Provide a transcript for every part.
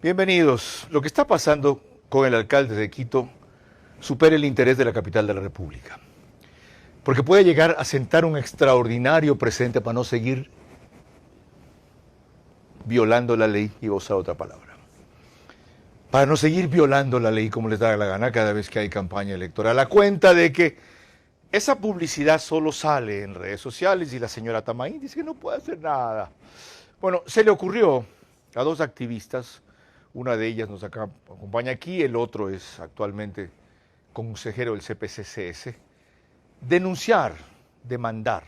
Bienvenidos. Lo que está pasando con el alcalde de Quito supera el interés de la capital de la República, porque puede llegar a sentar un extraordinario precedente para no seguir violando la ley, y usar otra palabra, para no seguir violando la ley como les da la gana cada vez que hay campaña electoral, a cuenta de que esa publicidad solo sale en redes sociales y la señora Tamaín dice que no puede hacer nada. Bueno, se le ocurrió a dos activistas, una de ellas nos acompaña aquí, el otro es actualmente consejero del CPCCS, demandar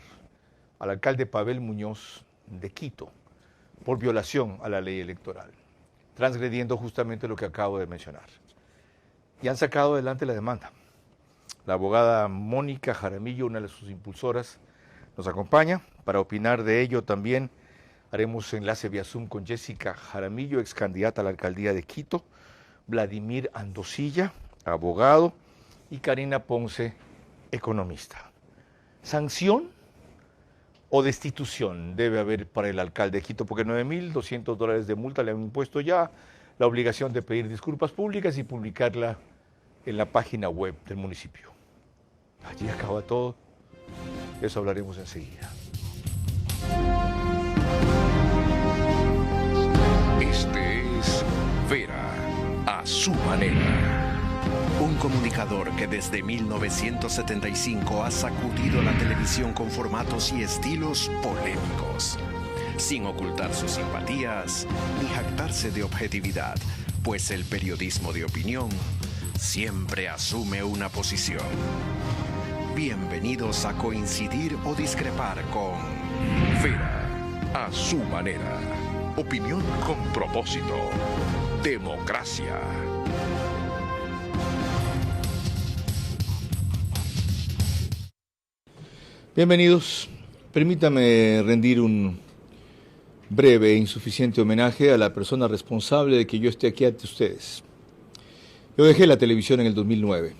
al alcalde Pavel Muñoz de Quito por violación a la ley electoral, transgrediendo justamente lo que acabo de mencionar. Y han sacado adelante la demanda. La abogada Mónica Jaramillo, una de sus impulsoras, nos acompaña. Para opinar de ello también haremos enlace vía Zoom con Jessica Jaramillo, ex candidata a la alcaldía de Quito, Vladimir Andosilla, abogado, y Karina Ponce, economista. ¿Sanción o destitución debe haber para el alcalde de Quito? Porque $9.200 de multa le han impuesto ya, la obligación de pedir disculpas públicas y publicarla en la página web del municipio. Allí acaba todo. De eso hablaremos enseguida. Este es Vera a su manera. Un comunicador que desde 1975 ha sacudido la televisión con formatos y estilos polémicos, sin ocultar sus simpatías ni jactarse de objetividad, pues el periodismo de opinión siempre asume una posición. Bienvenidos a coincidir o discrepar con Vera a su manera. Opinión con propósito. Democracia. Bienvenidos. Permítame rendir un breve e insuficiente homenaje a la persona responsable de que yo esté aquí ante ustedes. Yo dejé la televisión en el 2009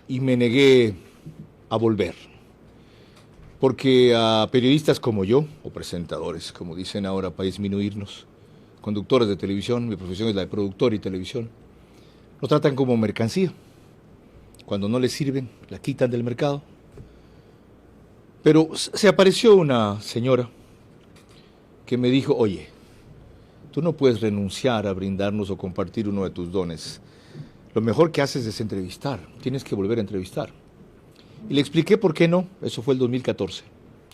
y me negué a volver, porque a periodistas como yo, o presentadores, como dicen ahora para disminuirnos, conductores de televisión, mi profesión es la de productor y televisión, nos tratan como mercancía. Cuando no les sirven, la quitan del mercado. Pero se apareció una señora que me dijo: oye, tú no puedes renunciar a brindarnos o compartir uno de tus dones. Lo mejor que haces es entrevistar, tienes que volver a entrevistar. Y le expliqué por qué no. Eso fue el 2014,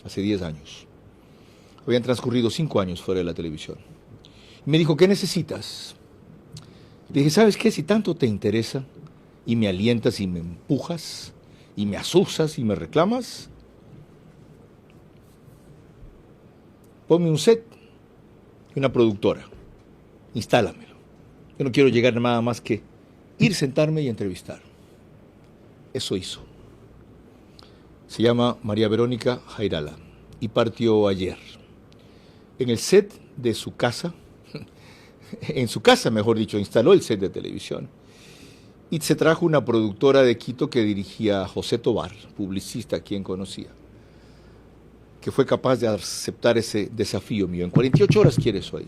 hace 10 años. Habían transcurrido 5 años fuera de la televisión. Y me dijo: ¿qué necesitas? Le dije: ¿sabes qué? Si tanto te interesa y me alientas y me empujas y me asusas y me reclamas, ponme un set y una productora, instálamelo. Yo no quiero llegar nada más que ir, sentarme y entrevistar. Eso hizo. Se llama María Verónica Jairala y partió ayer. En el set de su casa, en su casa mejor dicho, instaló el set de televisión y se trajo una productora de Quito que dirigía a José Tobar, publicista a quien conocía, que fue capaz de aceptar ese desafío mío. En 48 horas quiere eso ahí.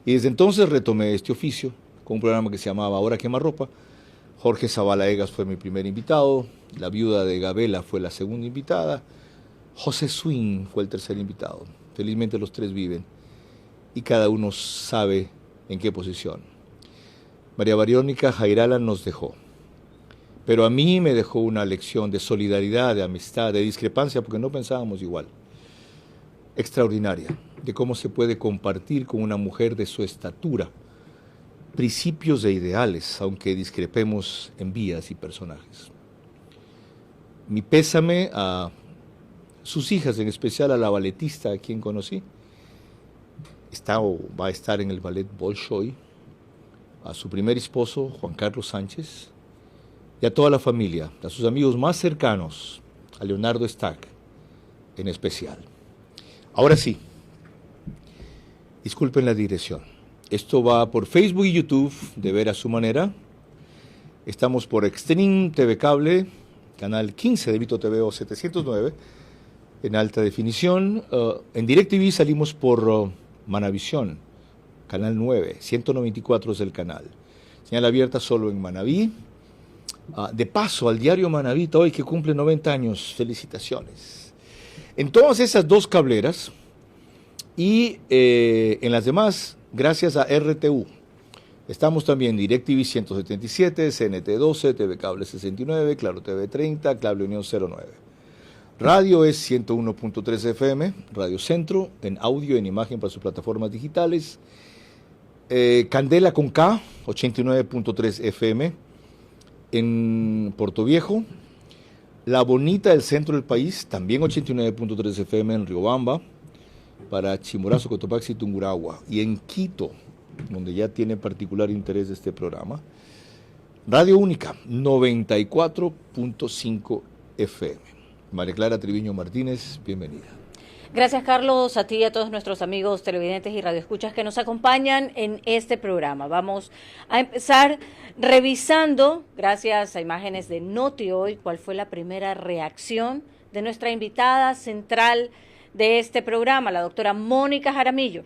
Y desde entonces retomé este oficio con un programa que se llamaba Ahora Quemarropa. Jorge Zavala Egas fue mi primer invitado, la viuda de Gabela fue la segunda invitada, José Swing fue el tercer invitado. Felizmente los tres viven y cada uno sabe en qué posición. María Verónica Jairala nos dejó, pero a mí me dejó una lección de solidaridad, de amistad, de discrepancia, porque no pensábamos igual, extraordinaria, de cómo se puede compartir con una mujer de su estatura principios e ideales, aunque discrepemos en vías y personajes. Mi pésame a sus hijas, en especial a la balletista a quien conocí, está o va a estar en el ballet Bolshoi, a su primer esposo, Juan Carlos Sánchez, y a toda la familia, a sus amigos más cercanos, a Leonardo Stack en especial. Ahora sí, disculpen la digresión. Esto va por Facebook y YouTube, de Ver a su manera. Estamos por Extreme TV Cable, canal 15 de Vito TV o 709, en alta definición. En DirecTV salimos por Manavisión, canal 9, 194 es el canal. Señal abierta solo en Manabí. De paso, al diario Manabí, hoy que cumple 90 años, felicitaciones. En todas esas dos cableras y en las demás, gracias a RTU. Estamos también DirecTV 177, CNT 12, TV Cable 69, Claro TV 30, Cable Unión 09. Radio es 101.3 FM, Radio Centro, en audio y en imagen para sus plataformas digitales. Candela con K, 89.3 FM, en Portoviejo. La Bonita del centro del país, también 89.3 FM en Riobamba, para Chimborazo, Cotopaxi y Tungurahua. Y en Quito, donde ya tiene particular interés este programa, Radio Única, 94.5 FM. María Clara Triviño Martínez, bienvenida. Gracias, Carlos, a ti y a todos nuestros amigos televidentes y radioescuchas que nos acompañan en este programa. Vamos a empezar revisando, gracias a imágenes de Noti Hoy, cuál fue la primera reacción de nuestra invitada central de este programa, la doctora Mónica Jaramillo.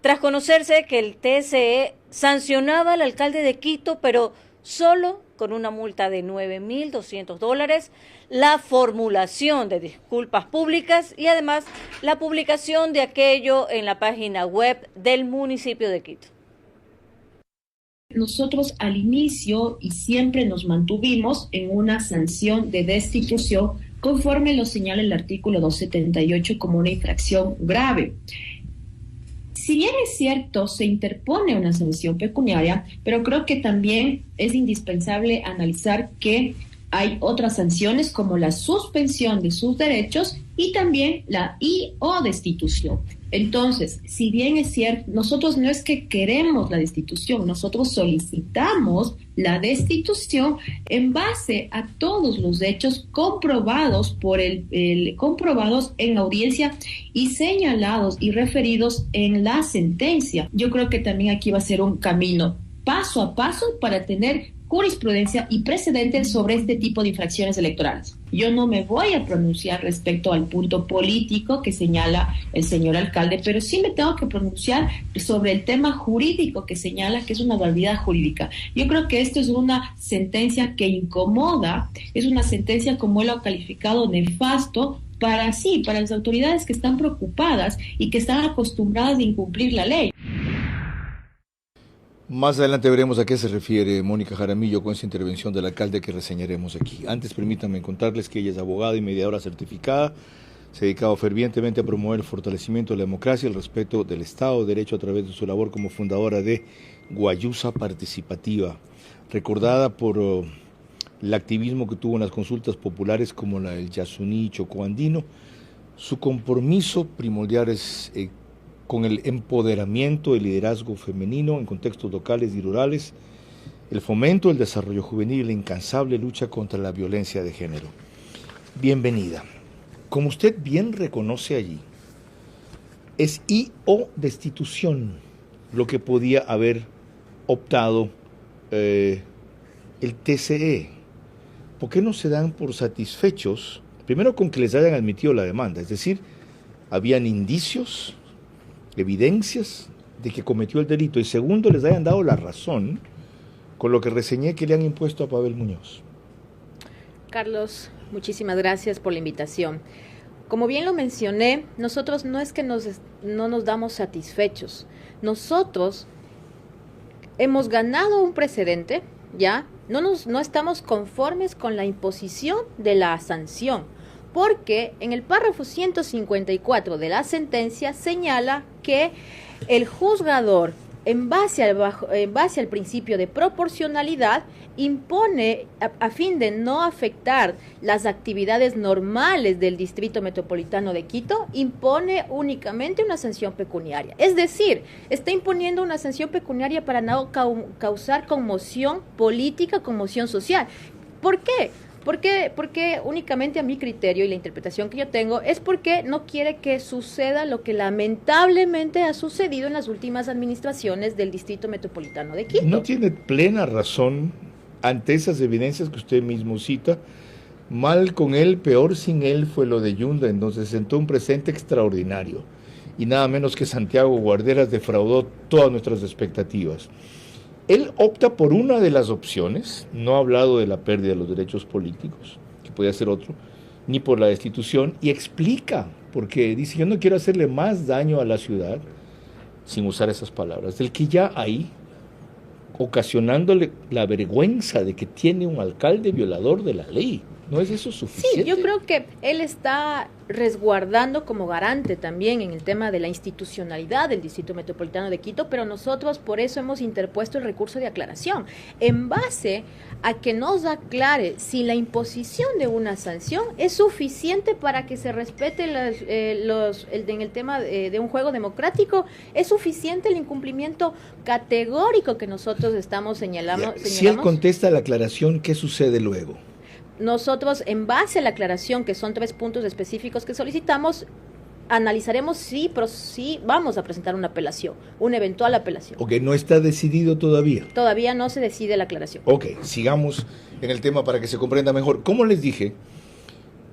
Tras conocerse que el TSE sancionaba al alcalde de Quito, pero solo con una multa de $9.200, la formulación de disculpas públicas y además la publicación de aquello en la página web del municipio de Quito. Nosotros al inicio y siempre nos mantuvimos en una sanción de destitución conforme lo señala el artículo 278 como una infracción grave. Si bien es cierto, se interpone una sanción pecuniaria, pero creo que también es indispensable analizar que hay otras sanciones como la suspensión de sus derechos y también la o destitución. Entonces, si bien es cierto, nosotros no es que queremos la destitución, nosotros solicitamos la destitución en base a todos los hechos comprobados por comprobados en la audiencia y señalados y referidos en la sentencia. Yo creo que también aquí va a ser un camino paso a paso para tener jurisprudencia y precedentes sobre este tipo de infracciones electorales. Yo no me voy a pronunciar respecto al punto político que señala el señor alcalde, pero sí me tengo que pronunciar sobre el tema jurídico que señala que es una barbaridad jurídica. Yo creo que esto es una sentencia que incomoda, es una sentencia, como él lo ha calificado, nefasto, para las autoridades que están preocupadas y que están acostumbradas a incumplir la ley. Más adelante veremos a qué se refiere Mónica Jaramillo con esa intervención del alcalde que reseñaremos aquí. Antes permítanme contarles que ella es abogada y mediadora certificada, se ha dedicado fervientemente a promover el fortalecimiento de la democracia y el respeto del Estado de Derecho a través de su labor como fundadora de Guayusa Participativa, recordada por el activismo que tuvo en las consultas populares como la del Yasuní Chocoandino. Su compromiso primordial es con el empoderamiento y liderazgo femenino en contextos locales y rurales, el fomento del desarrollo juvenil y la incansable lucha contra la violencia de género. Bienvenida. Como usted bien reconoce allí, es o destitución lo que podía haber optado el TSE. ¿Por qué no se dan por satisfechos, primero con que les hayan admitido la demanda? Es decir, habían indicios, evidencias de que cometió el delito, y segundo, les hayan dado la razón con lo que reseñé que le han impuesto a Pavel Muñoz. Carlos, muchísimas gracias por la invitación. Como bien lo mencioné, nosotros no es que no nos damos satisfechos. Nosotros hemos ganado un precedente, ¿ya? No estamos conformes con la imposición de la sanción, porque en el párrafo 154 de la sentencia señala que el juzgador, en base al principio de proporcionalidad, impone, a fin de no afectar las actividades normales del Distrito Metropolitano de Quito, impone únicamente una sanción pecuniaria. Es decir, está imponiendo una sanción pecuniaria para no causar conmoción política, conmoción social. ¿Por qué? Porque únicamente a mi criterio y la interpretación que yo tengo es porque no quiere que suceda lo que lamentablemente ha sucedido en las últimas administraciones del Distrito Metropolitano de Quito. No tiene plena razón ante esas evidencias que usted mismo cita. Mal con él, peor sin él fue lo de Yunda, en donde se sentó un precedente extraordinario. y nada menos que Santiago Guarderas defraudó todas nuestras expectativas. Él opta por una de las opciones, no ha hablado de la pérdida de los derechos políticos, que podía ser otro, ni por la destitución, y explica, porque dice, yo no quiero hacerle más daño a la ciudad, sin usar esas palabras, del que ya ahí, ocasionándole la vergüenza de que tiene un alcalde violador de la ley. ¿No es eso suficiente? Sí, yo creo que él está resguardando como garante también en el tema de la institucionalidad del Distrito Metropolitano de Quito, pero nosotros por eso hemos interpuesto el recurso de aclaración, en base a que nos aclare si la imposición de una sanción es suficiente para que se respete en el tema de un juego democrático, es suficiente el incumplimiento categórico que nosotros estamos señalando. Si él contesta la aclaración, ¿qué sucede luego? Nosotros, en base a la aclaración, que son 3 puntos específicos que solicitamos, analizaremos si vamos a presentar una apelación, una eventual apelación. Ok, no está decidido todavía. Todavía no se decide la aclaración. Ok, sigamos en el tema para que se comprenda mejor. Como les dije,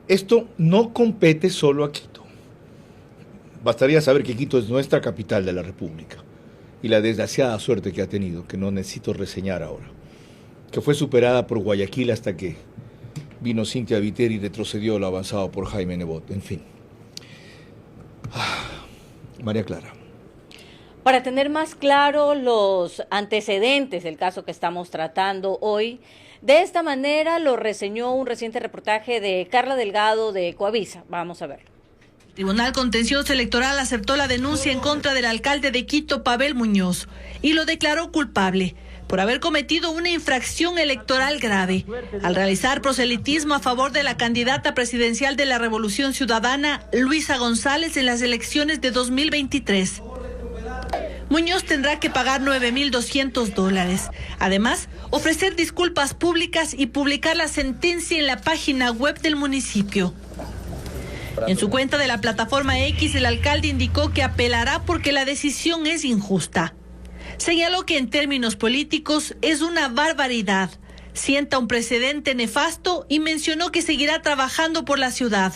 esto no compete solo a Quito. Bastaría saber que Quito es nuestra capital de la República y la desgraciada suerte que ha tenido, que no necesito reseñar ahora, que fue superada por Guayaquil hasta que vino Cintia Viteri y retrocedió lo avanzado por Jaime Nebot, en fin. María Clara. Para tener más claro los antecedentes del caso que estamos tratando hoy, de esta manera lo reseñó un reciente reportaje de Carla Delgado de Coavisa. Vamos a verlo. El Tribunal Contencioso Electoral aceptó la denuncia en contra del alcalde de Quito, Pavel Muñoz, y lo declaró culpable por haber cometido una infracción electoral grave al realizar proselitismo a favor de la candidata presidencial de la Revolución Ciudadana, Luisa González, en las elecciones de 2023. Muñoz tendrá que pagar $9,200. Además, ofrecer disculpas públicas y publicar la sentencia en la página web del municipio. En su cuenta de la plataforma X, el alcalde indicó que apelará porque la decisión es injusta. Señaló que en términos políticos es una barbaridad, sienta un precedente nefasto y mencionó que seguirá trabajando por la ciudad.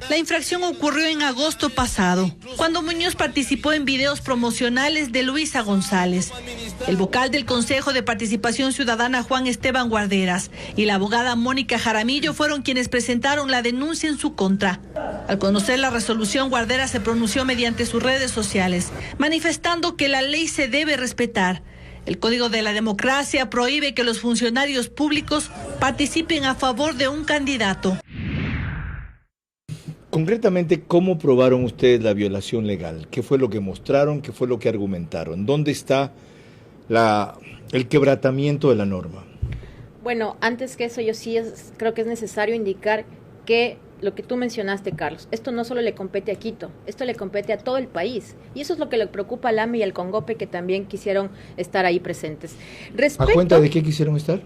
La infracción ocurrió en agosto pasado, cuando Muñoz participó en videos promocionales de Luisa González. El vocal del Consejo de Participación Ciudadana, Juan Esteban Guarderas, y la abogada Mónica Jaramillo fueron quienes presentaron la denuncia en su contra. Al conocer la resolución, Guarderas se pronunció mediante sus redes sociales, manifestando que la ley se debe respetar. El Código de la Democracia prohíbe que los funcionarios públicos participen a favor de un candidato. Concretamente, ¿cómo probaron ustedes la violación legal? ¿Qué fue lo que mostraron? ¿Qué fue lo que argumentaron? ¿Dónde está el quebrantamiento de la norma? Bueno, antes que eso, yo sí creo que es necesario indicar que lo que tú mencionaste, Carlos, esto no solo le compete a Quito, esto le compete a todo el país. Y eso es lo que le preocupa al AME y al CONGOPE, que también quisieron estar ahí presentes. ¿A cuenta de qué quisieron estar?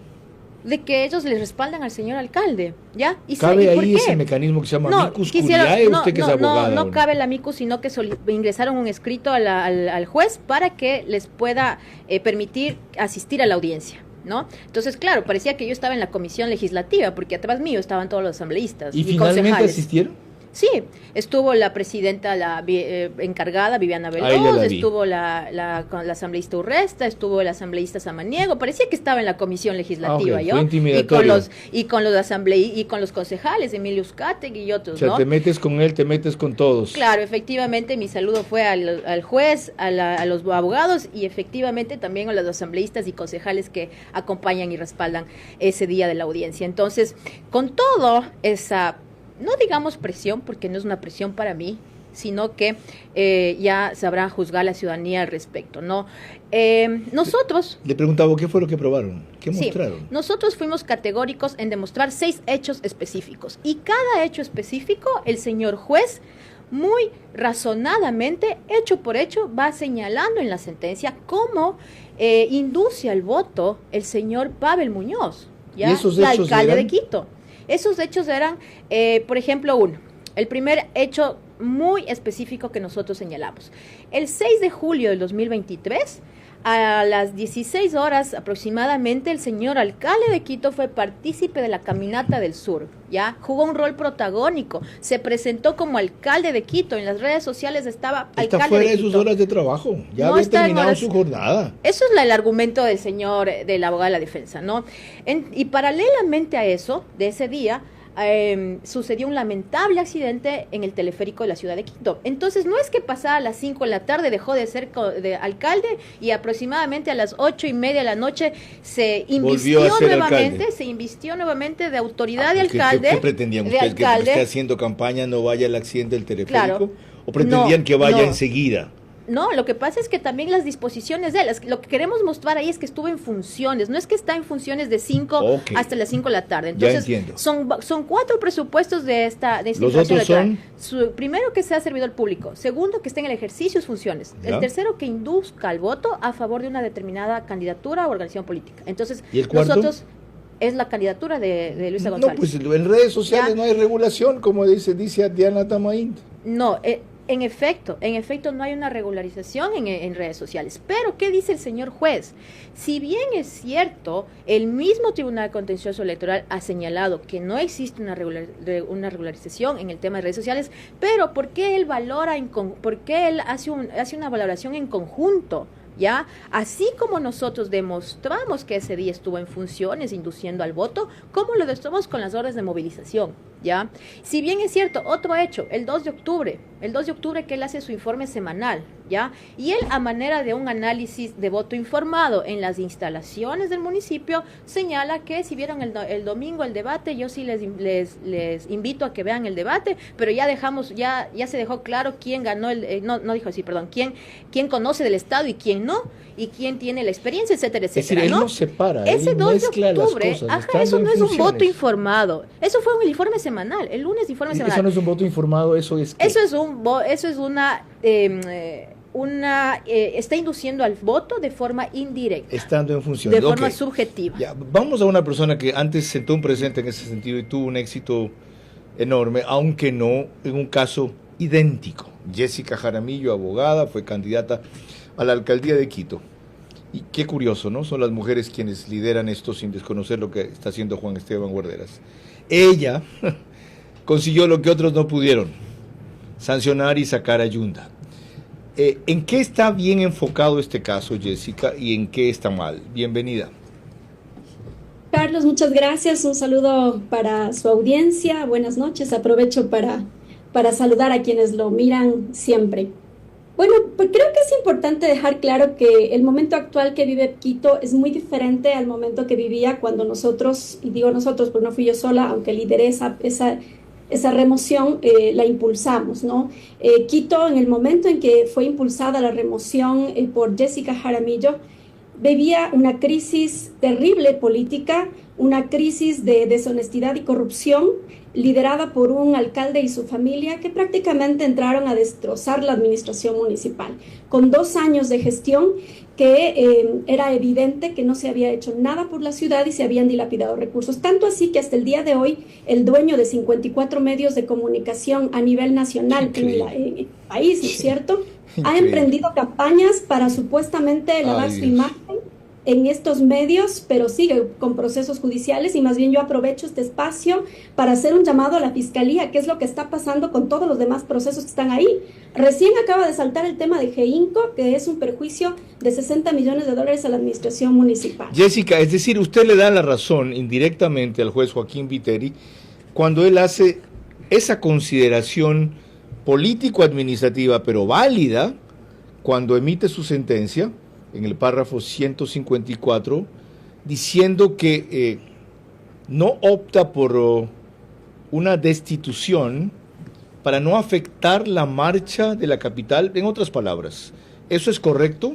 De que ellos les respaldan al señor alcalde, ¿ya? ¿Cabe ahí ese mecanismo que se llama amicus curiae? Usted que es abogada. No cabe el amicus, sino que ingresaron un escrito al juez para que les pueda permitir asistir a la audiencia, ¿no? Entonces, claro, parecía que yo estaba en la comisión legislativa, porque atrás mío estaban todos los asambleístas y finalmente concejales. ¿Asistieron? Sí, estuvo la presidenta, encargada, Viviana Veloz, estuvo la asambleísta Urresta, estuvo el asambleísta Samaniego, parecía que estaba en la comisión legislativa, ¿yo? Y con los concejales, Emilio Uzcategui y otros, o sea, ¿no? Te metes con él, te metes con todos. Claro, efectivamente, mi saludo fue al juez, a los abogados y efectivamente también a los asambleístas y concejales que acompañan y respaldan ese día de la audiencia. Entonces, con todo esa, no digamos presión, porque no es una presión para mí, sino que ya sabrá juzgar la ciudadanía al respecto, ¿no? Nosotros... Le preguntaba, ¿qué fue lo que probaron? ¿Qué mostraron? Nosotros fuimos categóricos en demostrar 6 hechos específicos, y cada hecho específico, el señor juez, muy razonadamente, hecho por hecho, va señalando en la sentencia cómo induce al voto el señor Pavel Muñoz, ¿ya? ¿Y esos el hechos alcalde eran? de Quito. Esos hechos eran, por ejemplo, el primer hecho muy específico que nosotros señalamos. El 6 de julio del 2023, A las 16 horas aproximadamente, el señor alcalde de Quito fue partícipe de la Caminata del Sur, ¿ya? Jugó un rol protagónico, se presentó como alcalde de Quito, en las redes sociales estaba alcalde de Quito. Está fuera de sus horas de trabajo, ya había terminado su jornada. Eso es el argumento del señor, del abogado de la defensa, ¿no? Y paralelamente a eso, de ese día, sucedió un lamentable accidente en el teleférico de la ciudad de Quito. Entonces, no es que pasada a las 5 de la tarde dejó de ser de alcalde y aproximadamente a las 8:30 de la noche se invistió nuevamente de autoridad de alcalde. ¿Qué pretendían ustedes? ¿Que esté haciendo campaña no vaya al accidente del teleférico? Claro. ¿O pretendían que vaya enseguida? No, lo que pasa es que también las disposiciones de él, lo que queremos mostrar ahí es que estuvo en funciones, no es que está en funciones de 5 hasta las 5 de la tarde. Entonces, ya entiendo. Son 4 presupuestos de esta ¿Los otros son? Primero, que sea servidor público. Segundo, que esté en el ejercicio de sus funciones. ¿Ya? El tercero, que induzca al voto a favor de una determinada candidatura o organización política. Entonces, ¿y el cuarto? Nosotros... Es la candidatura de Luisa González. No, pues en redes sociales ¿ya? No hay regulación, como dice Diana Tamaín. No, en efecto, no hay una regularización en redes sociales. Pero, ¿qué dice el señor juez? Si bien es cierto, el mismo Tribunal Contencioso Electoral ha señalado que no existe una regularización en el tema de redes sociales, pero ¿por qué él hace una valoración en conjunto? ¿Ya? Así como nosotros demostramos que ese día estuvo en funciones induciendo al voto, ¿cómo lo demostramos con las órdenes de movilización? ¿Ya? Si bien es cierto, otro hecho, el 2 de octubre que él hace su informe semanal, ¿ya? Y él, a manera de un análisis de voto informado en las instalaciones del municipio, señala que si vieron el domingo el debate, yo sí les invito a que vean el debate, pero ya se dejó claro quién ganó quién conoce del Estado y quién no, y quién tiene la experiencia, etcétera, etcétera. Es decir, él no separa, ese 2 de octubre, eso no es un voto informado, eso fue un informe semanal, el lunes informe semanal. Eso no es un voto informado, eso es ¿qué? Está induciendo al voto de forma indirecta. Estando en función. De forma subjetiva. Ya, vamos a una persona que antes sentó un presente en ese sentido y tuvo un éxito enorme, aunque no en un caso idéntico. Jessica Jaramillo, abogada, fue candidata a la alcaldía de Quito. Y qué curioso, ¿no? Son las mujeres quienes lideran esto sin desconocer lo que está haciendo Juan Esteban Guarderas. Ella consiguió lo que otros no pudieron, sancionar y sacar a Yunda. ¿En qué está bien enfocado este caso, Jessica, y en qué está mal? Bienvenida. Carlos, muchas gracias. Un saludo para su audiencia. Buenas noches. Aprovecho para saludar a quienes lo miran siempre. Bueno, pues creo que es importante dejar claro que el momento actual que vive Quito es muy diferente al momento que vivía cuando nosotros, y digo nosotros porque no fui yo sola, aunque lideré esa remoción, la impulsamos, ¿no? Quito, en el momento en que fue impulsada la remoción por Jessica Jaramillo, vivía una crisis terrible política, una crisis de deshonestidad y corrupción, liderada por un alcalde y su familia que prácticamente entraron a destrozar la administración municipal. Con 2 años de gestión que era evidente que no se había hecho nada por la ciudad y se habían dilapidado recursos. Tanto así que hasta el día de hoy, el dueño de 54 medios de comunicación a nivel nacional en el país, ¿no es cierto?, ha emprendido campañas para supuestamente lavar su imagen en estos medios, pero sigue con procesos judiciales, y más bien yo aprovecho este espacio para hacer un llamado a la Fiscalía, qué es lo que está pasando con todos los demás procesos que están ahí. Recién acaba de saltar el tema de GEINCO, que es un perjuicio de $60 millones a la administración municipal. Jessica, es decir, usted le da la razón indirectamente al juez Joaquín Viteri cuando él hace esa consideración político-administrativa, pero válida, cuando emite su sentencia, en el párrafo 154, diciendo que no opta por una destitución para no afectar la marcha de la capital. En otras palabras, ¿eso es correcto?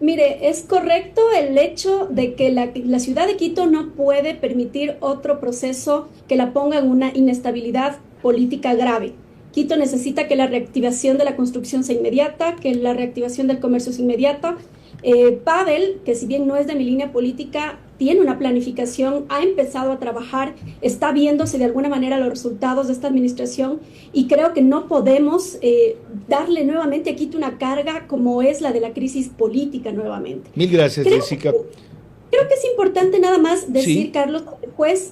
Mire, es correcto el hecho de que la ciudad de Quito no puede permitir otro proceso que la ponga en una inestabilidad política grave. Quito necesita que la reactivación de la construcción sea inmediata, que la reactivación del comercio sea inmediata. Pavel, que si bien no es de mi línea política, tiene una planificación, ha empezado a trabajar, está viéndose de alguna manera los resultados de esta administración y creo que no podemos darle nuevamente a Quito una carga como es la de la crisis política nuevamente. Mil gracias, Jessica. Creo que es importante nada más decir, sí, Carlos,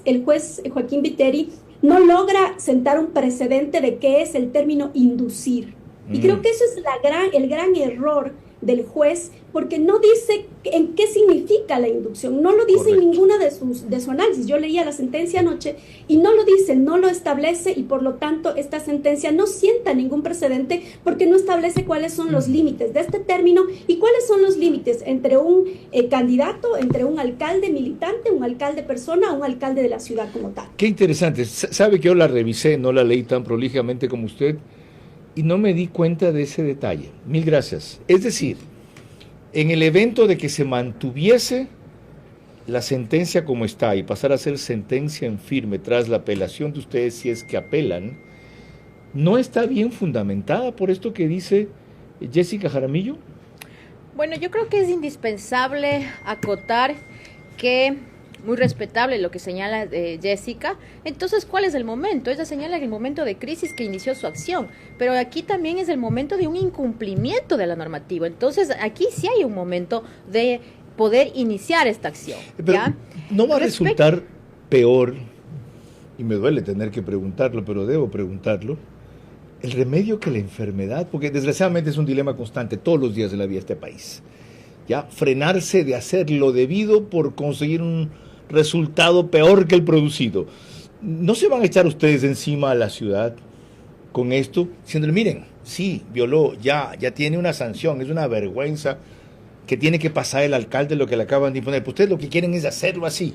el juez Joaquín Viteri no logra sentar un precedente de qué es el término inducir. Y creo que eso es el gran error del juez, porque no dice en qué significa la inducción, no lo dice. Correcto. En ninguna de su análisis. Yo leía la sentencia anoche y no lo dice, no lo establece, y por lo tanto esta sentencia no sienta ningún precedente porque no establece cuáles son los límites de este término y cuáles son los límites entre un candidato, entre un alcalde militante, un alcalde persona o un alcalde de la ciudad como tal. Qué interesante. Sabe que yo la revisé, no la leí tan prolijamente como usted, y no me di cuenta de ese detalle. Mil gracias. Es decir, en el evento de que se mantuviese la sentencia como está y pasara a ser sentencia en firme tras la apelación de ustedes, si es que apelan, ¿no está bien fundamentada por esto que dice Jessica Jaramillo? Bueno, yo creo que es indispensable acotar que muy respetable lo que señala Jessica. Entonces, ¿cuál es el momento? Ella señala el momento de crisis que inició su acción, pero aquí también es el momento de un incumplimiento de la normativa. Entonces, aquí sí hay un momento de poder iniciar esta acción. Pero ¿ya? ¿No va a resultar peor, y me duele tener que preguntarlo, pero debo preguntarlo, el remedio que la enfermedad? Porque desgraciadamente es un dilema constante todos los días de la vida de este país. ¿Ya? Frenarse de hacer lo debido por conseguir un resultado peor que el producido. ¿No se van a echar ustedes encima a la ciudad con esto? Diciéndole, miren, sí, violó, ya tiene una sanción, es una vergüenza que tiene que pasar el alcalde lo que le acaban de imponer. Pues ustedes lo que quieren es hacerlo así.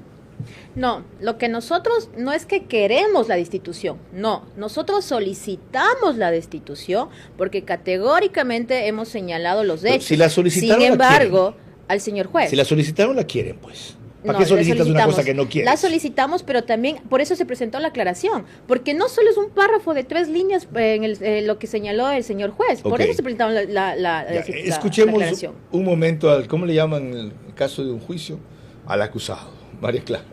No, lo que nosotros no es que queremos la destitución, no, nosotros solicitamos la destitución porque categóricamente hemos señalado los hechos. Si la solicitaron, sin embargo, la quieren. Al señor juez. Si la solicitaron, la quieren, pues. ¿Para qué solicitas una cosa que no quieres? La solicitamos, pero también por eso se presentó la aclaración, porque no solo es un párrafo de 3 líneas en lo que señaló el señor juez, por eso se presentó escuchemos la aclaración. Un momento al, ¿cómo le llaman en el caso de un juicio? Al acusado, María Clara.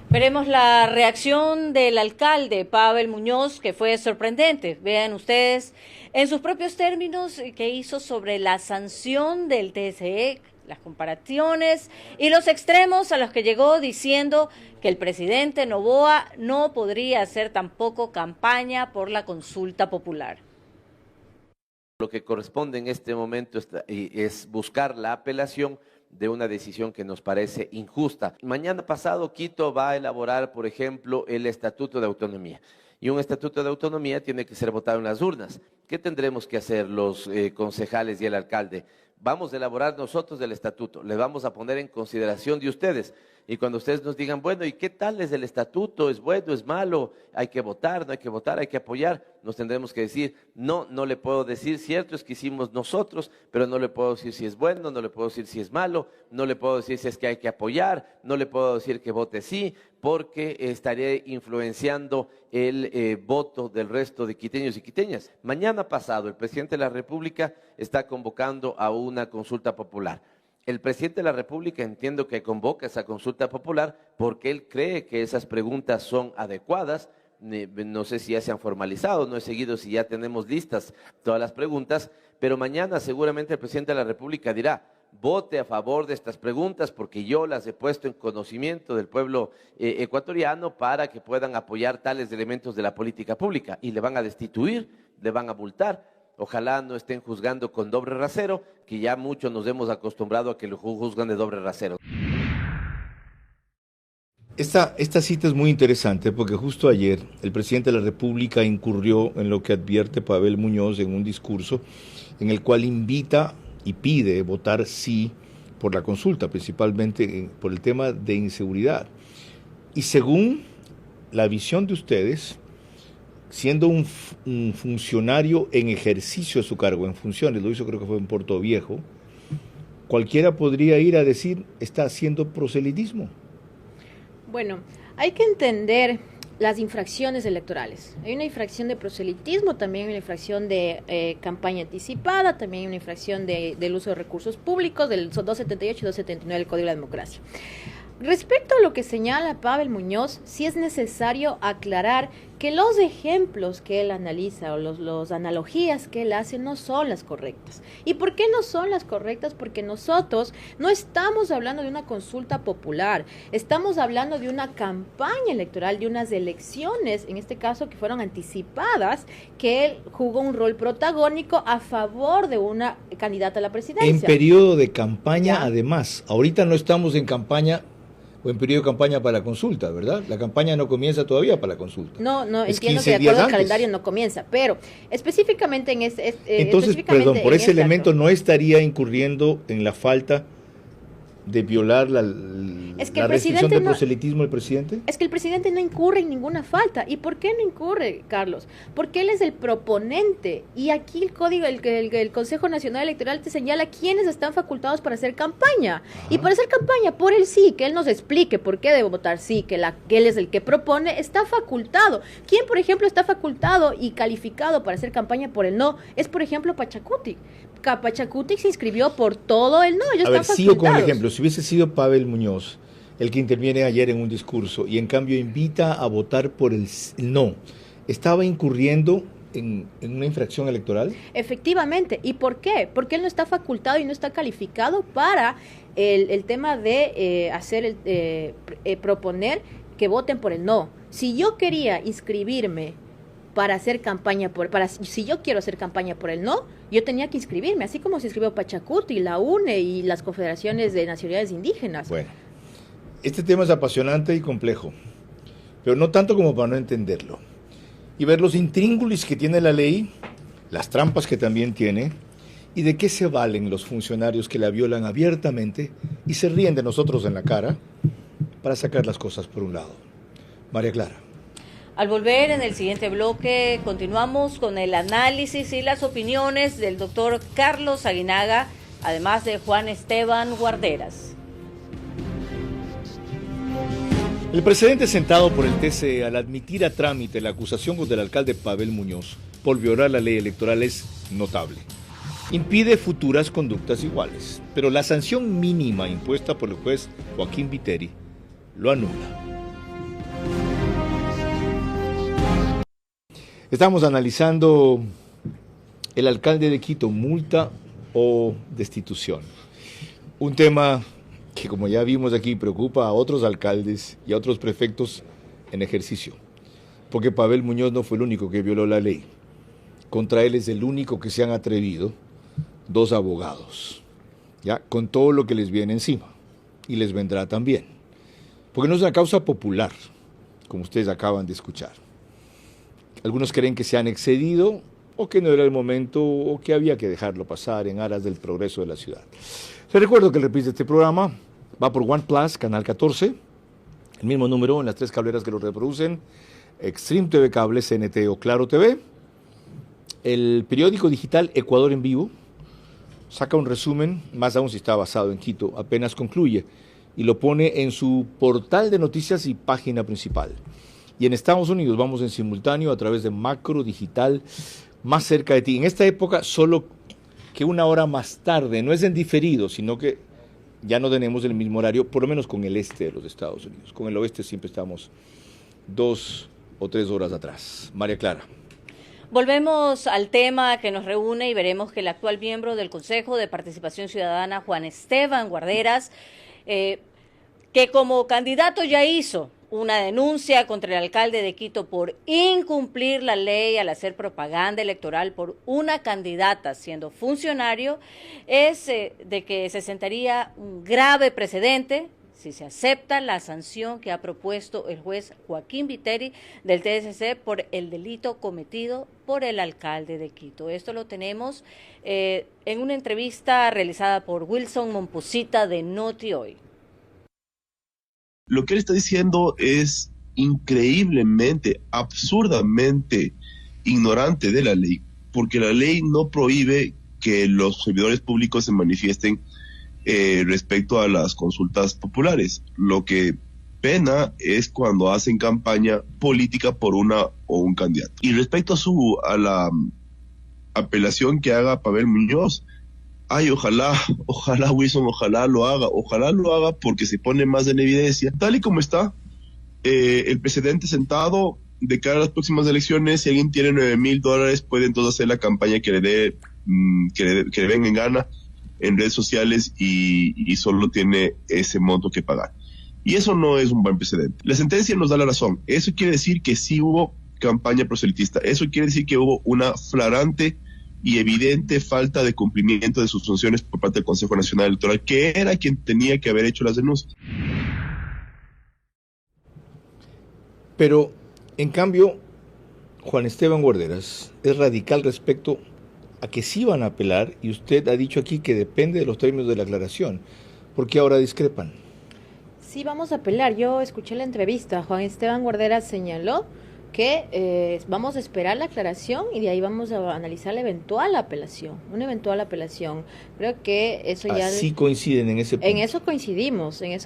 Veremos la reacción del alcalde Pavel Muñoz, que fue sorprendente. Vean ustedes en sus propios términos que hizo sobre la sanción del TSE, las comparaciones y los extremos a los que llegó, diciendo que el presidente Noboa no podría hacer tampoco campaña por la consulta popular. Lo que corresponde en este momento es buscar la apelación de una decisión que nos parece injusta. Mañana pasado Quito va a elaborar, por ejemplo, el Estatuto de Autonomía. Y un Estatuto de Autonomía tiene que ser votado en las urnas. ¿Qué tendremos que hacer los concejales y el alcalde? Vamos a elaborar nosotros el estatuto, le vamos a poner en consideración de ustedes. Y cuando ustedes nos digan, bueno, ¿y qué tal es el estatuto? ¿Es bueno? ¿Es malo? ¿Hay que votar? ¿No hay que votar? ¿Hay que apoyar? Nos tendremos que decir, no le puedo decir, cierto es que hicimos nosotros, pero no le puedo decir si es bueno, no le puedo decir si es malo, no le puedo decir si es que hay que apoyar, no le puedo decir que vote sí, porque estaré influenciando el voto del resto de quiteños y quiteñas. Mañana pasado, el presidente de la República está convocando a una consulta popular. El presidente de la República entiendo que convoca esa consulta popular porque él cree que esas preguntas son adecuadas. No sé si ya se han formalizado, no he seguido si ya tenemos listas todas las preguntas, pero mañana seguramente el presidente de la República dirá, vote a favor de estas preguntas porque yo las he puesto en conocimiento del pueblo ecuatoriano para que puedan apoyar tales elementos de la política pública y le van a destituir, le van a multar. Ojalá no estén juzgando con doble rasero, que ya muchos nos hemos acostumbrado a que lo juzgan de doble rasero. Esta cita es muy interesante porque justo ayer el presidente de la República incurrió en lo que advierte Pavel Muñoz en un discurso en el cual invita y pide votar sí por la consulta, principalmente por el tema de inseguridad. Y según la visión de ustedes, siendo un funcionario en ejercicio de su cargo, en funciones, lo hizo creo que fue en Puerto Viejo, cualquiera podría ir a decir, está haciendo proselitismo. Bueno, hay que entender las infracciones electorales. Hay una infracción de proselitismo, también hay una infracción de campaña anticipada, también hay una infracción del uso de recursos públicos, del 278 y 279 del Código de la Democracia. Respecto a lo que señala Pavel Muñoz, sí es necesario aclarar que los ejemplos que él analiza o los analogías que él hace no son las correctas. ¿Y por qué no son las correctas? Porque nosotros no estamos hablando de una consulta popular, estamos hablando de una campaña electoral, de unas elecciones, en este caso que fueron anticipadas, que él jugó un rol protagónico a favor de una candidata a la presidencia. En periodo de campaña, además. Ahorita no estamos en campaña o en periodo de campaña para la consulta, ¿verdad? La campaña no comienza todavía para la consulta. No, entiendo que de acuerdo al calendario no comienza, pero específicamente en entonces, perdón, por ese elemento no estaría incurriendo en la falta de violar la restricción del proselitismo del presidente? Es que el presidente no incurre en ninguna falta. ¿Y por qué no incurre, Carlos? Porque él es el proponente y aquí el código, el Consejo Nacional Electoral te señala quiénes están facultados para hacer campaña. Ajá. Y para hacer campaña por el sí, que él nos explique por qué debe votar sí, que él es el que propone, está facultado. ¿Quién, por ejemplo, está facultado y calificado para hacer campaña por el no? Es, por ejemplo, Pachacuti. Pachacuti se inscribió por todo el no. Ellos están sigo con el ejemplo. Si hubiese sido Pavel Muñoz el que interviene ayer en un discurso y en cambio invita a votar por el no, ¿estaba incurriendo en una infracción electoral? Efectivamente. ¿Y por qué? Porque él no está facultado y no está calificado para el tema de proponer que voten por el no. Si yo quería inscribirme para hacer campaña si yo quiero hacer campaña por el no, yo tenía que inscribirme, así como se inscribió Pachacuti, la UNE y las confederaciones de nacionalidades indígenas. Bueno, este tema es apasionante y complejo, pero no tanto como para no entenderlo. Y ver los intríngulis que tiene la ley, las trampas que también tiene, y de qué se valen los funcionarios que la violan abiertamente y se ríen de nosotros en la cara para sacar las cosas por un lado. María Clara. Al volver en el siguiente bloque, continuamos con el análisis y las opiniones del doctor Carlos Aguinaga, además de Juan Esteban Guarderas. El precedente sentado por el TCE al admitir a trámite la acusación contra el alcalde Pavel Muñoz por violar la ley electoral es notable. Impide futuras conductas iguales, pero la sanción mínima impuesta por el juez Joaquín Viteri lo anula. Estamos analizando el alcalde de Quito, multa o destitución. Un tema que, como ya vimos aquí, preocupa a otros alcaldes y a otros prefectos en ejercicio. Porque Pavel Muñoz no fue el único que violó la ley. Contra él es el único que se han atrevido 2 abogados, ya con todo lo que les viene encima. Y les vendrá también. Porque no es una causa popular, como ustedes acaban de escuchar. Algunos creen que se han excedido o que no era el momento o que había que dejarlo pasar en aras del progreso de la ciudad. Les recuerdo que el reprise de este programa va por OnePlus, Canal 14, el mismo número en las 3 cableras que lo reproducen, Extreme TV Cable, CNT o Claro TV. El periódico digital Ecuador en Vivo saca un resumen, más aún si está basado en Quito, apenas concluye, y lo pone en su portal de noticias y página principal. Y en Estados Unidos vamos en simultáneo a través de Macro Digital, más cerca de ti. En esta época, solo que 1 hora más tarde, no es en diferido, sino que ya no tenemos el mismo horario, por lo menos con el este de los Estados Unidos. Con el oeste siempre estamos 2 o 3 horas atrás. María Clara. Volvemos al tema que nos reúne y veremos que el actual miembro del Consejo de Participación Ciudadana, Juan Esteban Guarderas, que como candidato ya hizo una denuncia contra el alcalde de Quito por incumplir la ley al hacer propaganda electoral por una candidata siendo funcionario, es de que se sentaría un grave precedente si se acepta la sanción que ha propuesto el juez Joaquín Viteri del TSC por el delito cometido por el alcalde de Quito. Esto lo tenemos en una entrevista realizada por Wilson Momposita de Noti Hoy. Lo que él está diciendo es increíblemente, absurdamente ignorante de la ley, porque la ley no prohíbe que los servidores públicos se manifiesten respecto a las consultas populares. Lo que pena es cuando hacen campaña política por una o un candidato. Y respecto a la apelación que haga Pavel Muñoz, ojalá Wilson, ojalá lo haga porque se pone más en evidencia, tal y como está el presidente sentado de cara a las próximas elecciones. Si alguien tiene $9,000, puede entonces hacer la campaña que le venga en gana en redes sociales y solo tiene ese monto que pagar. Y eso no es un buen precedente. La sentencia nos da la razón. Eso quiere decir que sí hubo campaña proselitista. Eso quiere decir que hubo una flagrante y evidente falta de cumplimiento de sus funciones por parte del Consejo Nacional Electoral, que era quien tenía que haber hecho las denuncias. Pero, en cambio, Juan Esteban Guarderas es radical respecto a que sí van a apelar, y usted ha dicho aquí que depende de los términos de la aclaración. ¿Por qué ahora discrepan? Sí, vamos a apelar. Yo escuché la entrevista. Juan Esteban Guarderas señaló que vamos a esperar la aclaración y de ahí vamos a analizar una eventual apelación. Creo que eso ya... Así coinciden en ese punto. En eso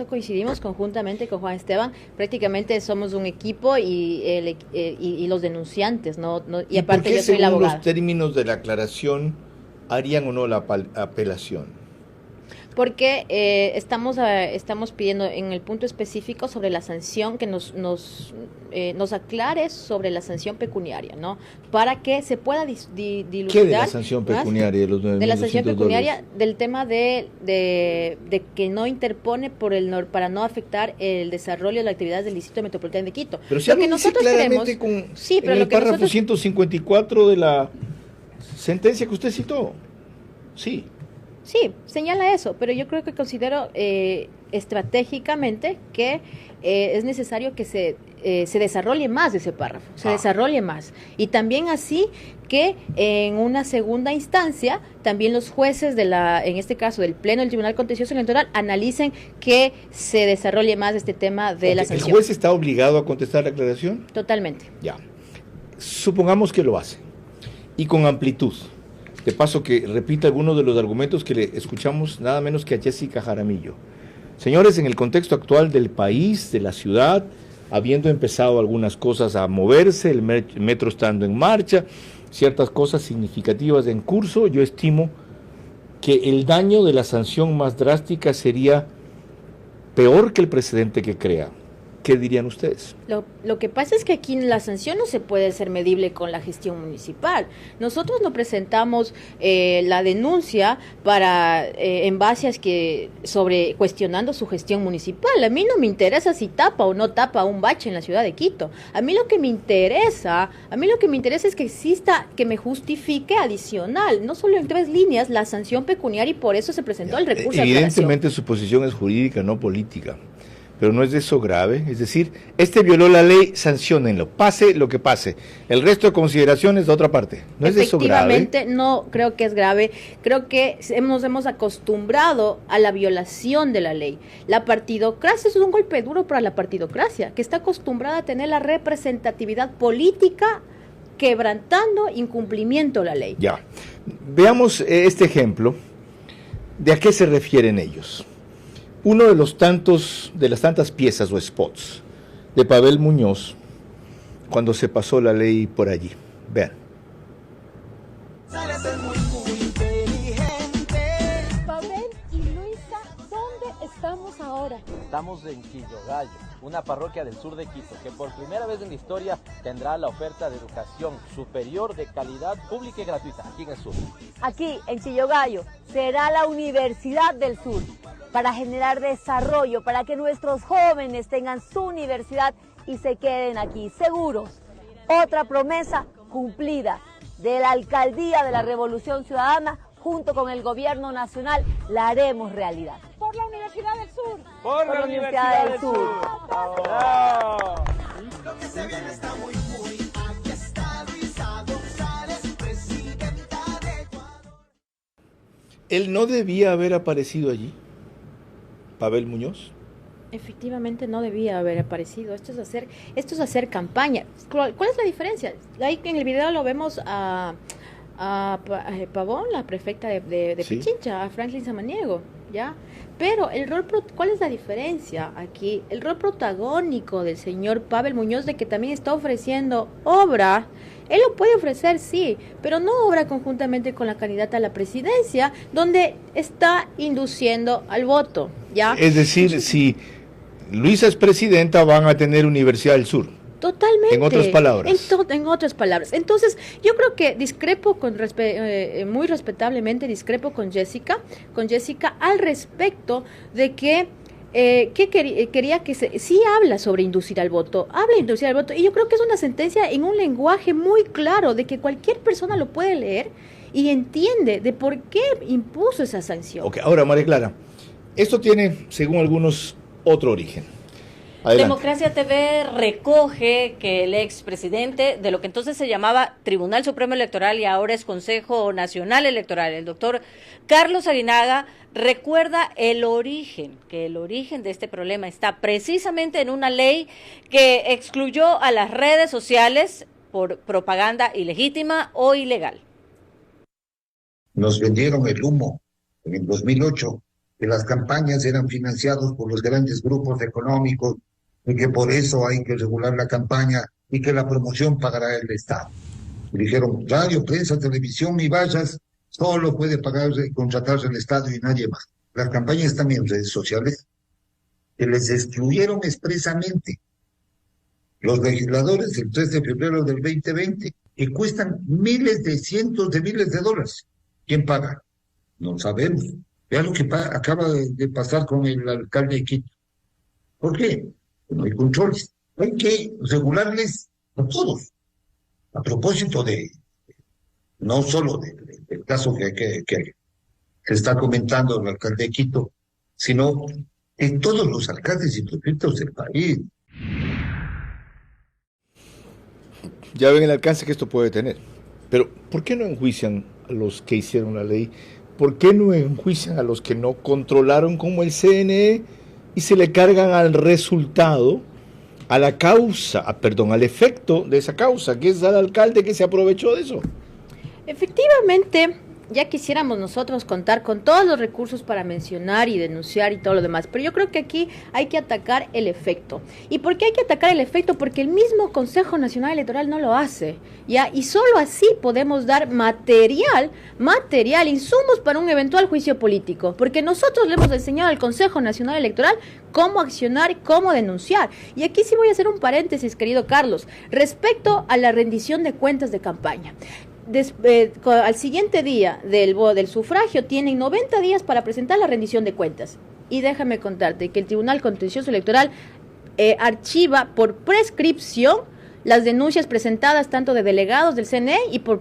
coincidimos conjuntamente con Juan Esteban. Prácticamente somos un equipo y los denunciantes, ¿no? Y aparte yo soy la abogada. ¿Los términos de la aclaración harían o no la apelación? Porque estamos pidiendo en el punto específico sobre la sanción, que nos aclare sobre la sanción pecuniaria, ¿no? Para que se pueda dilucidar. ¿Qué de la sanción pecuniaria? De la sanción pecuniaria, del tema de que no interpone para no afectar el desarrollo de las actividades del Distrito Metropolitano de Quito. Pero si lo nosotros claramente en el párrafo 154 de la sentencia que usted citó. Sí. Sí, señala eso, pero yo creo que considero estratégicamente que es necesario que se desarrolle más ese párrafo, desarrolle más. Y también así que en una segunda instancia, también los jueces en este caso del Pleno del Tribunal Contencioso Electoral, analicen que se desarrolle más este tema de la sanción. ¿El juez está obligado a contestar la aclaración? Totalmente. Ya. Supongamos que lo hace, y con amplitud. De paso que repita algunos de los argumentos que le escuchamos nada menos que a Jessica Jaramillo. Señores, en el contexto actual del país, de la ciudad, habiendo empezado algunas cosas a moverse, el metro estando en marcha, ciertas cosas significativas en curso, yo estimo que el daño de la sanción más drástica sería peor que el precedente que crea. ¿Qué dirían ustedes? Lo que pasa es que aquí la sanción no se puede ser medible con la gestión municipal. Nosotros no presentamos la denuncia en base a cuestionando su gestión municipal. A mí no me interesa si tapa o no tapa un bache en la ciudad de Quito. A mí lo que me interesa es que exista, que me justifique adicional, no solo en 3 líneas, la sanción pecuniaria, y por eso se presentó el recurso. Evidentemente su posición es jurídica, no política. Pero no es de eso grave, es decir, violó la ley, sanciónenlo, pase lo que pase. El resto de consideraciones de otra parte. No es de eso grave. Efectivamente, no creo que es grave. Creo que nos hemos acostumbrado a la violación de la ley. La partidocracia es un golpe duro para la partidocracia, que está acostumbrada a tener la representatividad política quebrantando incumplimiento de la ley. Ya, veamos este ejemplo. ¿De a qué se refieren ellos? Uno de las tantas piezas o spots de Pavel Muñoz cuando se pasó la ley por allí. Vean. Pavel y Luisa, ¿dónde estamos ahora? Estamos en Chillogallo, una parroquia del sur de Quito, que por primera vez en la historia tendrá la oferta de educación superior de calidad pública y gratuita aquí en el sur. Aquí, en Chillogallo, será la Universidad del Sur, para generar desarrollo, para que nuestros jóvenes tengan su universidad y se queden aquí seguros. Otra promesa cumplida de la Alcaldía de la Revolución Ciudadana, junto con el Gobierno Nacional, la haremos realidad. Por la Universidad del Sur. Por la Universidad del Sur. Lo que se viene está muy, aquí está Luisa González, presidenta de Ecuador. ¿Él no debía haber aparecido allí? ¿Pavel Muñoz? Efectivamente no debía haber aparecido. Esto es hacer campaña. ¿Cuál es la diferencia? Ahí en el video lo vemos a Pavón, la prefecta de Sí. Pichincha, a Franklin Samaniego. ¿ya? Pero ¿cuál es la diferencia aquí? El rol protagónico del señor Pavel Muñoz, de que también está ofreciendo obra, él lo puede ofrecer, sí, pero no obra conjuntamente con la candidata a la presidencia, donde está induciendo al voto, ¿ya? Es decir, si Luisa es presidenta, van a tener Universidad del Sur. Totalmente. En otras palabras. En otras palabras. Entonces, yo creo que discrepo muy respetablemente, discrepo con Jessica al respecto de que quería que sí habla sobre inducir al voto, y yo creo que es una sentencia en un lenguaje muy claro de que cualquier persona lo puede leer y entiende de por qué impuso esa sanción. Ok, ahora María Clara, esto tiene, según algunos, otro origen. Adelante. Democracia TV recoge que el expresidente de lo que entonces se llamaba Tribunal Supremo Electoral y ahora es Consejo Nacional Electoral, el doctor Carlos Aguinaga, recuerda que el origen de este problema está precisamente en una ley que excluyó a las redes sociales por propaganda ilegítima o ilegal. Nos vendieron el humo en el 2008, que las campañas eran financiadas por los grandes grupos económicos y que por eso hay que regular la campaña y que la promoción pagará el Estado. Y dijeron, radio, prensa, televisión y vallas, solo puede contratarse el Estado y nadie más. Las campañas también en redes sociales, que les excluyeron expresamente los legisladores el 3 de febrero del 2020, que cuestan cientos de miles de dólares. ¿Quién paga? No sabemos. Vean lo que acaba de pasar con el alcalde de Quito. ¿Por qué? No hay controles. Hay que regularles a todos. A propósito no solo del caso que se está comentando el alcalde de Quito, sino en todos los alcaldes y prefectos del país. Ya ven el alcance que esto puede tener. Pero, ¿por qué no enjuician a los que hicieron la ley? ¿Por qué no enjuician a los que no controlaron como el CNE y se le cargan al resultado, a la causa, al efecto de esa causa, que es al alcalde que se aprovechó de eso? Efectivamente, ya quisiéramos nosotros contar con todos los recursos para mencionar y denunciar y todo lo demás, pero yo creo que aquí hay que atacar el efecto. ¿Y por qué hay que atacar el efecto? Porque el mismo Consejo Nacional Electoral no lo hace, ¿ya? Y solo así podemos dar material, insumos para un eventual juicio político, porque nosotros le hemos enseñado al Consejo Nacional Electoral cómo accionar y cómo denunciar. Y aquí sí voy a hacer un paréntesis, querido Carlos, respecto a la rendición de cuentas de campaña. Al siguiente día del sufragio tienen 90 días para presentar la rendición de cuentas. Y déjame contarte que el Tribunal Contencioso Electoral archiva por prescripción las denuncias presentadas tanto de delegados del CNE y por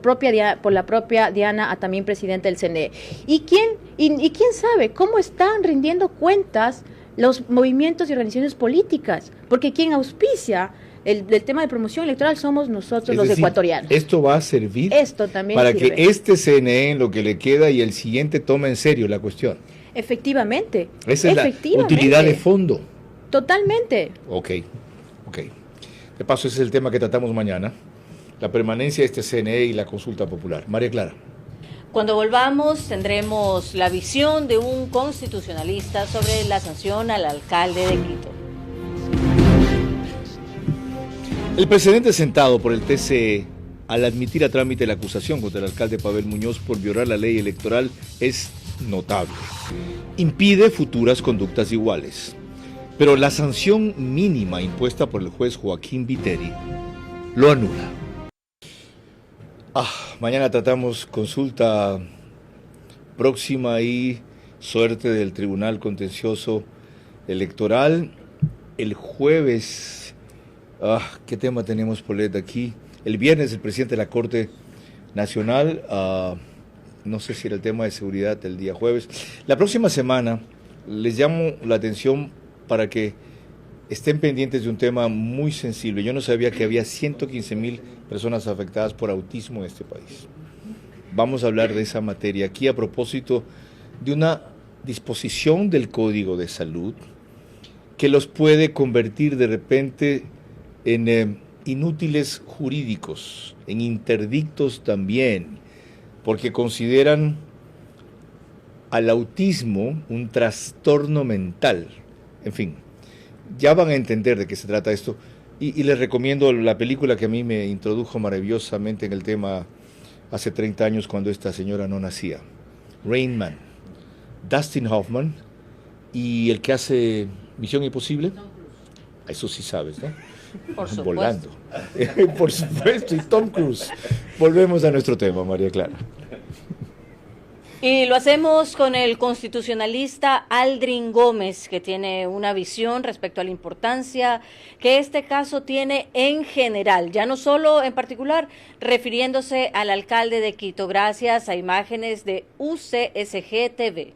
la propia Diana, también presidenta del CNE. ¿Y quién sabe cómo están rindiendo cuentas los movimientos y organizaciones políticas? Porque quien auspicia el tema de promoción electoral somos nosotros, los ecuatorianos. Esto va a servir para que este CNE, en lo que le queda, y el siguiente tome en serio la cuestión. Efectivamente. Esa es la utilidad de fondo. Totalmente. Ok. De paso, ese es el tema que tratamos mañana, la permanencia de este CNE y la consulta popular. María Clara. Cuando volvamos tendremos la visión de un constitucionalista sobre la sanción al alcalde de Quito. El precedente sentado por el TCE al admitir a trámite la acusación contra el alcalde Pavel Muñoz por violar la ley electoral es notable. Impide futuras conductas iguales. Pero la sanción mínima impuesta por el juez Joaquín Viteri lo anula. Mañana tratamos consulta próxima y suerte del Tribunal Contencioso Electoral. El jueves... ¿qué tema tenemos, Paulette, aquí? El viernes el presidente de la Corte Nacional, no sé si era el tema de seguridad el día jueves. La próxima semana les llamo la atención para que estén pendientes de un tema muy sensible. Yo no sabía que había 115,000 personas afectadas por autismo en este país. Vamos a hablar de esa materia aquí a propósito de una disposición del Código de Salud que los puede convertir de repente en inútiles jurídicos, en interdictos también, porque consideran al autismo un trastorno mental. En fin, ya van a entender de qué se trata esto. Y les recomiendo la película que a mí me introdujo maravillosamente en el tema hace 30 años cuando esta señora no nacía. Rain Man, Dustin Hoffman y el que hace Misión Imposible. Eso sí sabes, ¿no? Por supuesto. Volando. Por supuesto, y Tom Cruise. Volvemos a nuestro tema, María Clara. Y lo hacemos con el constitucionalista Aldrin Gómez, que tiene una visión respecto a la importancia que este caso tiene en general, ya no solo en particular, refiriéndose al alcalde de Quito, gracias a imágenes de UCSG TV.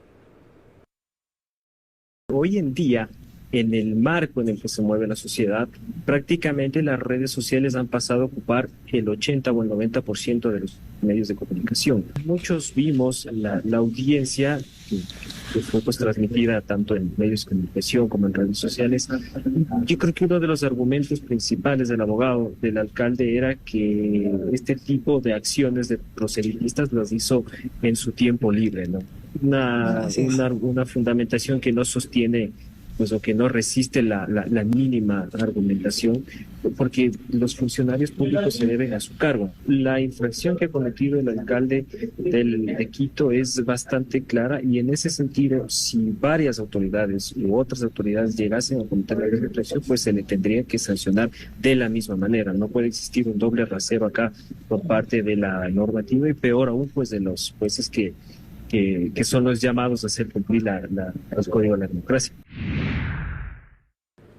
Hoy en día, en el marco en el que se mueve la sociedad, prácticamente las redes sociales han pasado a ocupar el 80 o el 90% de los medios de comunicación. Muchos vimos la audiencia que fue pues transmitida tanto en medios de comunicación como en redes sociales. Yo creo que uno de los argumentos principales del abogado, del alcalde, era que este tipo de acciones de proselitistas las hizo en su tiempo libre, ¿no? Una fundamentación que no sostiene, pues, o que no resiste la mínima argumentación, porque los funcionarios públicos se deben a su cargo. La infracción que ha cometido el alcalde de Quito es bastante clara, y en ese sentido, si varias autoridades u otras autoridades llegasen a cometer la infracción, pues se le tendría que sancionar de la misma manera. No puede existir un doble rasero acá por parte de la normativa, y peor aún, pues, de los jueces que son los llamados a hacer cumplir los códigos de la democracia.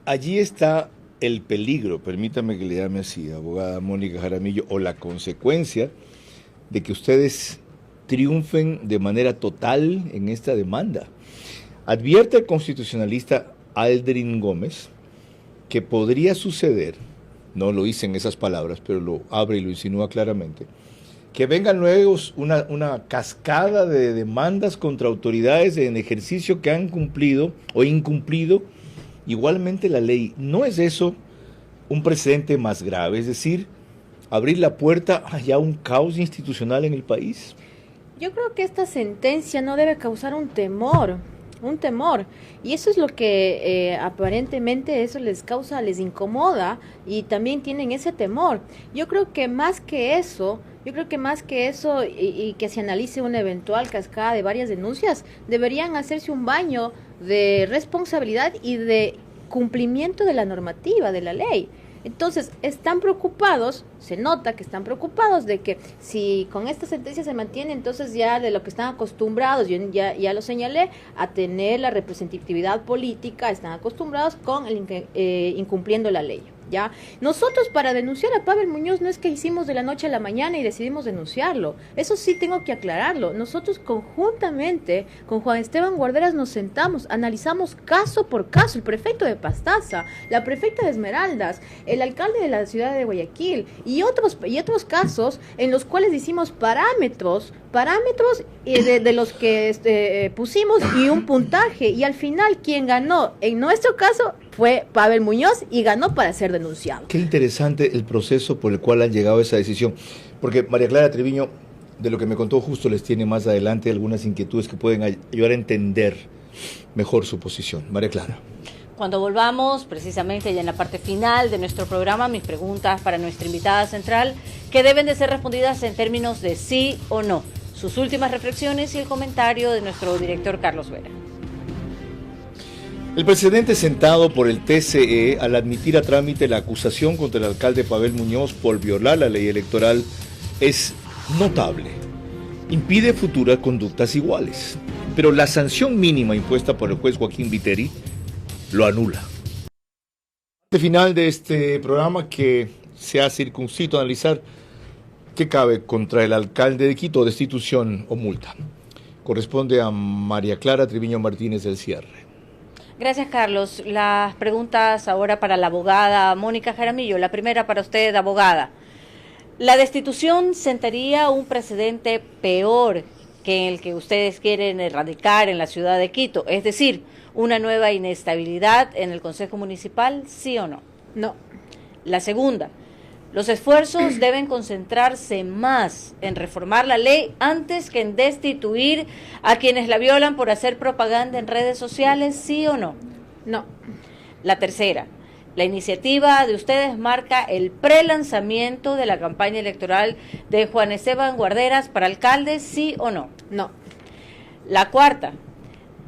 Allí está el peligro, permítame que le llame así, abogada Mónica Jaramillo, o la consecuencia de que ustedes triunfen de manera total en esta demanda. Advierte el constitucionalista Aldrin Gómez que podría suceder, no lo hice en esas palabras, pero lo abre y lo insinúa claramente, que vengan luego una cascada de demandas contra autoridades en ejercicio que han cumplido o incumplido igualmente la ley. ¿No es eso un precedente más grave? Es decir, abrir la puerta a ya un caos institucional en el país. Yo creo que esta sentencia no debe causar un temor, y eso es lo que aparentemente eso les causa, les incomoda, y también tienen ese temor. Yo creo que más que eso, y que se analice una eventual cascada de varias denuncias, deberían hacerse un baño de responsabilidad y de cumplimiento de la normativa, de la ley. Entonces, están preocupados, se nota que están preocupados de que si con esta sentencia se mantiene, entonces ya de lo que están acostumbrados, yo ya lo señalé, a tener la representatividad política, están acostumbrados con incumpliendo la ley. ¿Ya? Nosotros, para denunciar a Pavel Muñoz, no es que hicimos de la noche a la mañana y decidimos denunciarlo. Eso sí tengo que aclararlo. Nosotros conjuntamente con Juan Esteban Guarderas nos sentamos, analizamos caso por caso, el prefecto de Pastaza, la prefecta de Esmeraldas, el alcalde de la ciudad de Guayaquil y otros casos en los cuales hicimos parámetros de los que pusimos y un puntaje, y al final quien ganó en nuestro caso fue Pavel Muñoz, y ganó para ser denunciado. Qué interesante el proceso por el cual han llegado a esa decisión, porque María Clara Treviño, de lo que me contó justo, les tiene más adelante algunas inquietudes que pueden ayudar a entender mejor su posición. María Clara. Cuando volvamos, precisamente ya en la parte final de nuestro programa, mis preguntas para nuestra invitada central, que deben de ser respondidas en términos de sí o no. Sus últimas reflexiones y el comentario de nuestro director Carlos Vera. El precedente sentado por el TCE al admitir a trámite la acusación contra el alcalde Pavel Muñoz por violar la ley electoral es notable. Impide futuras conductas iguales, pero la sanción mínima impuesta por el juez Joaquín Viteri lo anula. Al final de este programa, que se ha circunscrito a analizar qué cabe contra el alcalde de Quito, destitución o multa, corresponde a María Clara Treviño Martínez del cierre. Gracias, Carlos. Las preguntas ahora para la abogada Mónica Jaramillo. La primera para usted, abogada. ¿La destitución sentaría un precedente peor que el que ustedes quieren erradicar en la ciudad de Quito? Es decir, ¿una nueva inestabilidad en el Consejo Municipal, sí o no? No. La segunda, Los esfuerzos deben concentrarse más en reformar la ley antes que en destituir a quienes la violan por hacer propaganda en redes sociales, ¿sí o no? No. La tercera, la iniciativa de ustedes marca el prelanzamiento de la campaña electoral de Juan Esteban Guarderas para alcalde, ¿sí o no? No. La cuarta,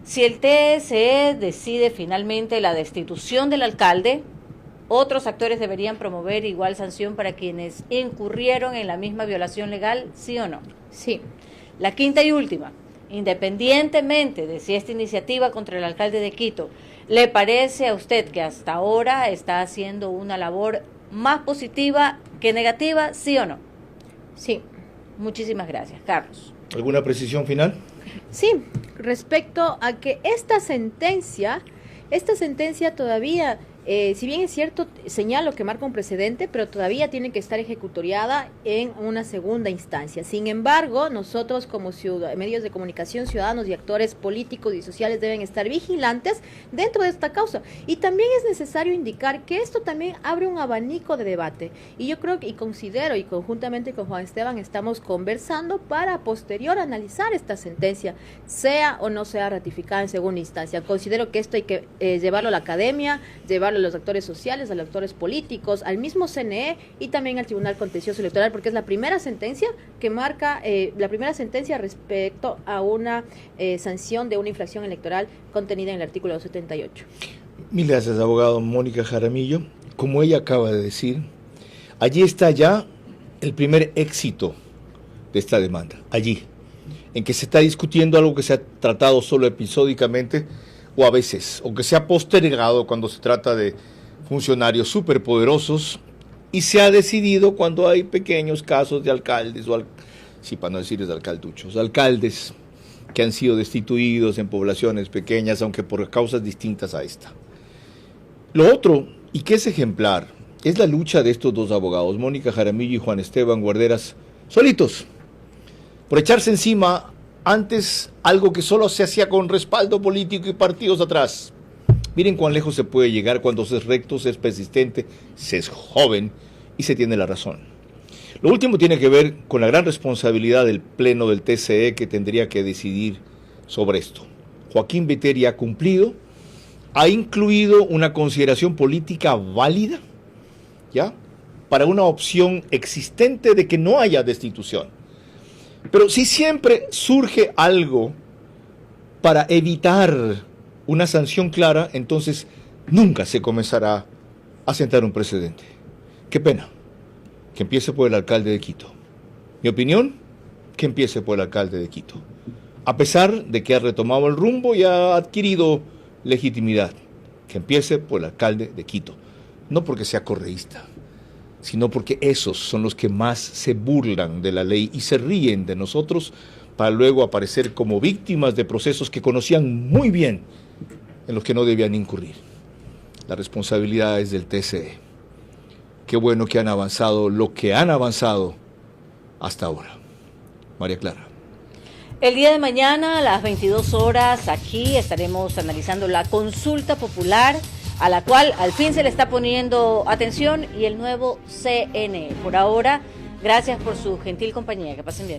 si el TSE decide finalmente la destitución del alcalde, otros actores deberían promover igual sanción para quienes incurrieron en la misma violación legal, ¿sí o no? Sí. La quinta y última, independientemente de si esta iniciativa contra el alcalde de Quito le parece a usted que hasta ahora está haciendo una labor más positiva que negativa, ¿sí o no? Sí. Muchísimas gracias. Carlos. ¿Alguna precisión final? Sí, respecto a que esta sentencia todavía, si bien es cierto, señalo que marca un precedente, pero todavía tiene que estar ejecutoriada en una segunda instancia. Sin embargo, nosotros como medios de comunicación, ciudadanos y actores políticos y sociales deben estar vigilantes dentro de esta causa. Y también es necesario indicar que esto también abre un abanico de debate. Y yo creo y considero, y conjuntamente con Juan Esteban, estamos conversando para posterior analizar esta sentencia, sea o no sea ratificada en segunda instancia. Considero que esto hay que llevarlo a la academia, llevarlo a los actores sociales, a los actores políticos, al mismo CNE y también al Tribunal Contencioso Electoral, porque es la primera sentencia que marca, respecto a una sanción de una infracción electoral contenida en el artículo 278. Mil gracias, abogado Mónica Jaramillo. Como ella acaba de decir, allí está ya el primer éxito de esta demanda, allí, en que se está discutiendo algo que se ha tratado solo episódicamente, o a veces, o que se ha postergado cuando se trata de funcionarios superpoderosos, y se ha decidido cuando hay pequeños casos de alcaldes, sí, para no decirles alcalduchos, alcaldes que han sido destituidos en poblaciones pequeñas, aunque por causas distintas a esta. Lo otro, y que es ejemplar, es la lucha de estos dos abogados, Mónica Jaramillo y Juan Esteban Guarderas, solitos, por echarse encima antes algo que solo se hacía con respaldo político y partidos atrás. Miren cuán lejos se puede llegar cuando se es recto, se es persistente, se es joven y se tiene la razón. Lo último tiene que ver con la gran responsabilidad del Pleno del TSE que tendría que decidir sobre esto. Joaquín Viteri ha cumplido, ha incluido una consideración política válida, ¿ya?, para una opción existente de que no haya destitución. Pero si siempre surge algo para evitar una sanción clara, entonces nunca se comenzará a sentar un precedente. Qué pena que empiece por el alcalde de Quito. Mi opinión, que empiece por el alcalde de Quito. A pesar de que ha retomado el rumbo y ha adquirido legitimidad, que empiece por el alcalde de Quito. No porque sea correísta, sino porque esos son los que más se burlan de la ley y se ríen de nosotros para luego aparecer como víctimas de procesos que conocían muy bien en los que no debían incurrir. La responsabilidad es del TSE. Qué bueno que han avanzado lo que han avanzado hasta ahora. María Clara. El día de mañana a las 22 horas aquí estaremos analizando la consulta popular a la cual al fin se le está poniendo atención y el nuevo CNE. Por ahora, gracias por su gentil compañía. Que pasen bien.